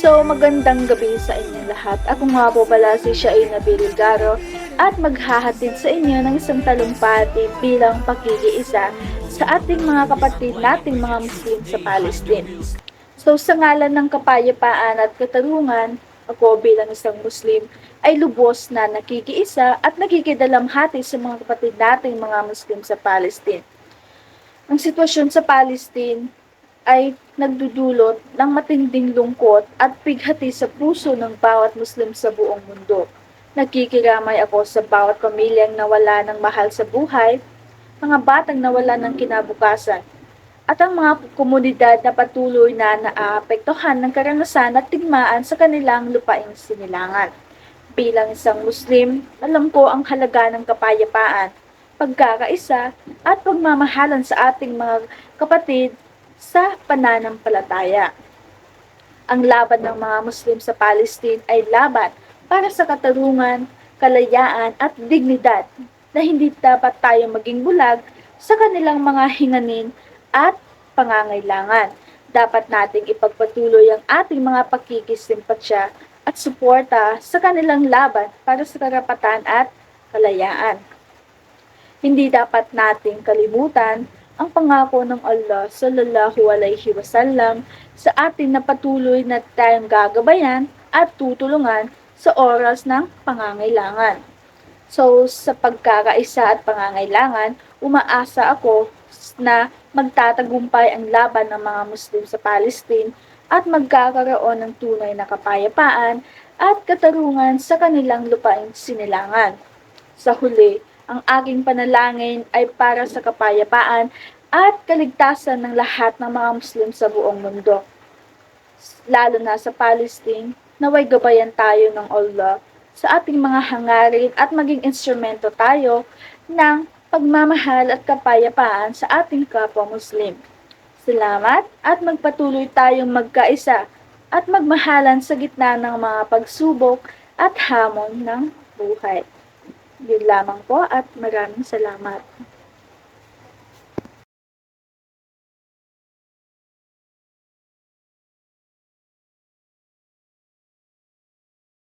Magandang gabi sa inyong lahat. Ako nga po pala si Shaina Bilgaro at maghahatid sa inyo ng isang talumpati bilang pakikiisa sa ating mga kapatid nating mga Muslim sa Palestine. Sa ngalan ng kapayapaan at katarungan, ako bilang isang Muslim ay lubos na nakikiisa at nakikidalamhati sa mga kapatid nating mga Muslim sa Palestine. Ang sitwasyon sa Palestine ay nagdudulot ng matinding lungkot at pighati sa puso ng bawat Muslim sa buong mundo. Nakikiramay ako sa bawat pamilyang nawala ng mahal sa buhay, mga batang nawala ng kinabukasan, at ang mga komunidad na patuloy na naaapektuhan ng karanasan at tigmaan sa kanilang lupaing sinilangan. Bilang isang Muslim, alam ko ang halaga ng kapayapaan, pagkakaisa at pagmamahalan sa ating mga kapatid sa pananampalataya. Ang laban ng mga Muslim sa Palestine ay laban para sa katarungan, kalayaan at dignidad na hindi dapat tayo maging bulag sa kanilang mga hinganin at pangangailangan. Dapat nating ipagpatuloy ang ating mga pakikisimpatya at suporta sa kanilang laban para sa karapatan at kalayaan. Hindi dapat nating kalimutan ang pangako ng Allah sallallahu alaihi wasallam sa atin na patuloy na tayong gagabayan at tutulungan sa oras ng pangangailangan. Sa pagkakaisa at pangangailangan, umaasa ako na magtatagumpay ang laban ng mga Muslim sa Palestine at magkakaroon ng tunay na kapayapaan at katarungan sa kanilang lupaing sinilangan. Sa huli, ang aking panalangin ay para sa kapayapaan at kaligtasan ng lahat ng mga Muslim sa buong mundo. Lalo na sa Palestine, naway gabayan tayo ng Allah sa ating mga hangarin at maging instrumento tayo ng pagmamahal at kapayapaan sa ating kapwa Muslim. Salamat at magpatuloy tayong magkaisa at magmahalan sa gitna ng mga pagsubok at hamon ng buhay. Yun lamang po at maraming salamat.